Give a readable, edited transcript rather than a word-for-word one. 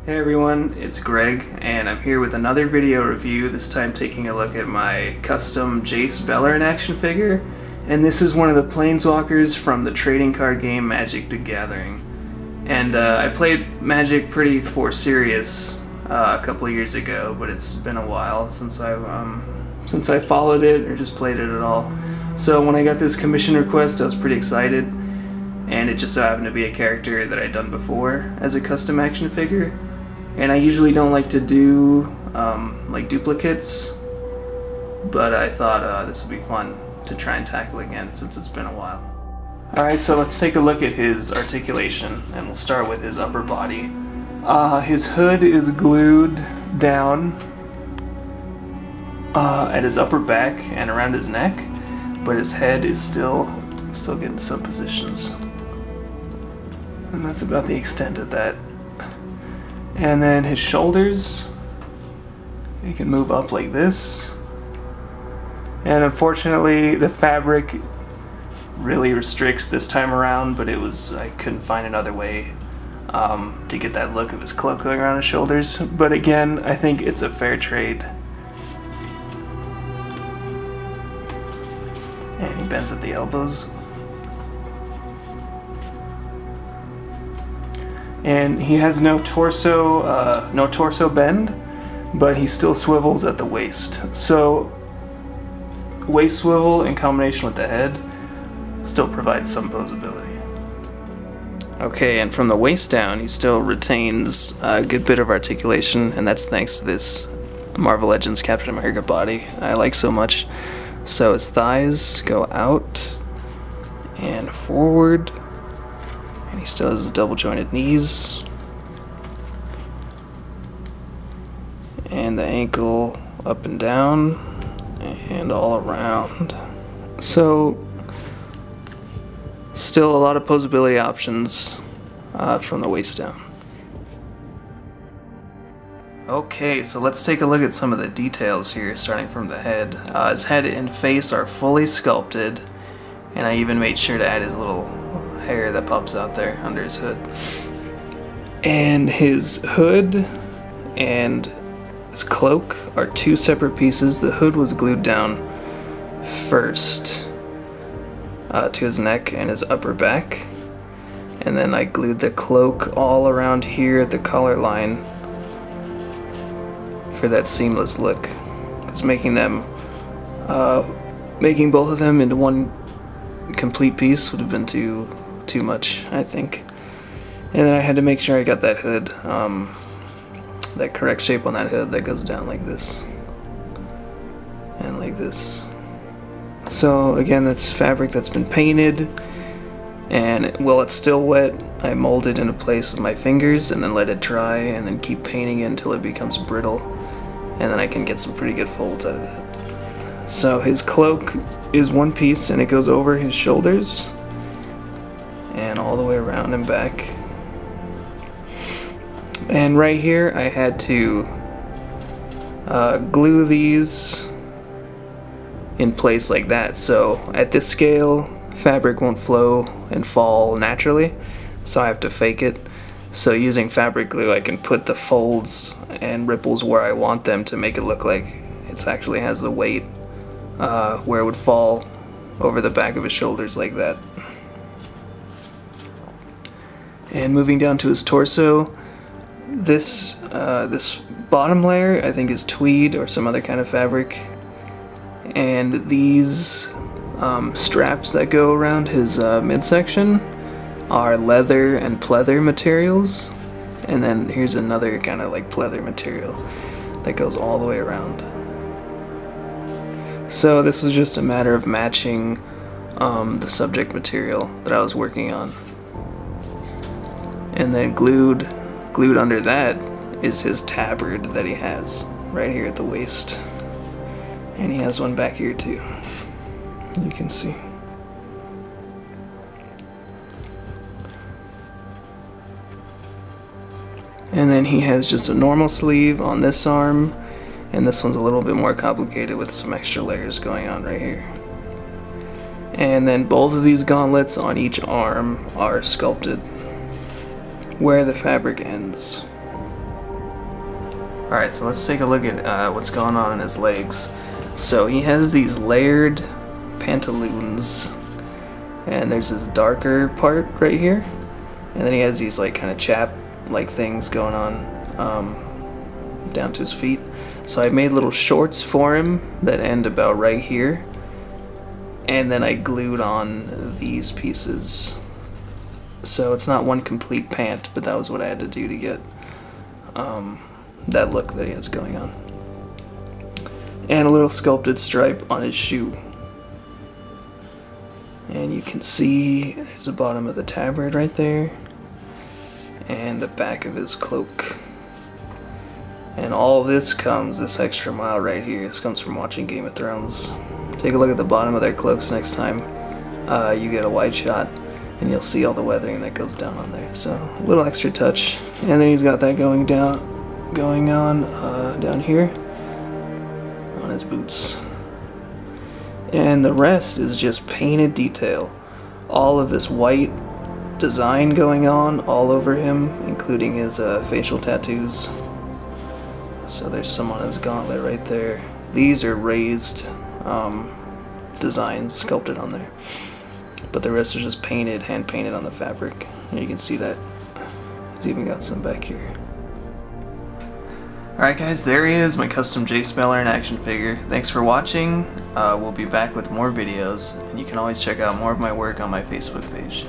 Hey everyone, it's Greg, and I'm here with another video review, this time taking a look at my custom Jace Beleren action figure. And this is one of the Planeswalkers from the trading card game Magic: The Gathering. And I played Magic pretty for serious a couple of years ago, but it's been a while since I followed it or just played it at all. So when I got this commission request, I was pretty excited, and it just so happened to be a character that I'd done before as a custom action figure. And I usually don't like to do like duplicates, but I thought this would be fun to try and tackle again since it's been a while. Alright, so let's take a look at his articulation, and we'll start with his upper body. His hood is glued down at his upper back and around his neck, but his head is still getting some positions. And that's about the extent of that. And then his shoulders, he can move up like this. And unfortunately, the fabric really restricts this time around, but I couldn't find another way to get that look of his cloak going around his shoulders. But again, I think it's a fair trade. And he bends at the elbows. And he has no torso bend, but he still swivels at the waist. So waist swivel in combination with the head still provides some poseability. Okay, and from the waist down, he still retains a good bit of articulation, and that's thanks to this Marvel Legends Captain America body I like so much. So his thighs go out and forward, and he still has his double jointed knees, and the ankle up and down and all around. So still a lot of poseability options from the waist down. Okay, so let's take a look at some of the details here, starting from the head. His head and face are fully sculpted, and I even made sure to add his little hair that pops out there under his hood. And his hood and his cloak are two separate pieces. The hood was glued down first to his neck and his upper back, and then I glued the cloak all around here at the collar line for that seamless look, because making both of them into one complete piece would have been too much, I think. And then I had to make sure I got that hood, that correct shape on that hood that goes down like this and like this. So again, that's fabric that's been painted, and while it's still wet, I mold it into place with my fingers and then let it dry, and then keep painting it until it becomes brittle, and then I can get some pretty good folds out of that. So his cloak is one piece, and it goes over his shoulders and all the way around and back. And right here I had to glue these in place like that, so at this scale fabric won't flow and fall naturally, so I have to fake it. So using fabric glue, I can put the folds and ripples where I want them to make it look like it actually has the weight where it would fall over the back of his shoulders like that. And moving down to his torso, this bottom layer I think is tweed or some other kind of fabric, and these straps that go around his midsection are leather and pleather materials, and then here's another kind of like pleather material that goes all the way around. So this was just a matter of matching the subject material that I was working on. And then glued under that is his tabard that he has right here at the waist. And he has one back here too, you can see. And then he has just a normal sleeve on this arm, and this one's a little bit more complicated with some extra layers going on right here. And then both of these gauntlets on each arm are sculpted where the fabric ends. Alright, so let's take a look at what's going on in his legs. So he has these layered pantaloons, and there's this darker part right here, and then he has these like kind of chap-like things going on down to his feet. So I made little shorts for him that end about right here, and then I glued on these pieces. So it's not one complete pant, but that was what I had to do to get that look that he has going on. And a little sculpted stripe on his shoe. And you can see there's the bottom of the tabard right there, and the back of his cloak. And all this extra mile right here, this comes from watching Game of Thrones. Take a look at the bottom of their cloaks next time you get a wide shot, and you'll see all the weathering that goes down on there. So a little extra touch. And then he's got that going on down here on his boots. And the rest is just painted detail. All of this white design going on all over him, including his facial tattoos. So there's some on his gauntlet right there. These are raised designs sculpted on there. But the rest is just painted, hand painted on the fabric. And you can see that. He's even got some back here. Alright guys, there he is, my custom Jace Beleren action figure. Thanks for watching. We'll be back with more videos, and you can always check out more of my work on my Facebook page.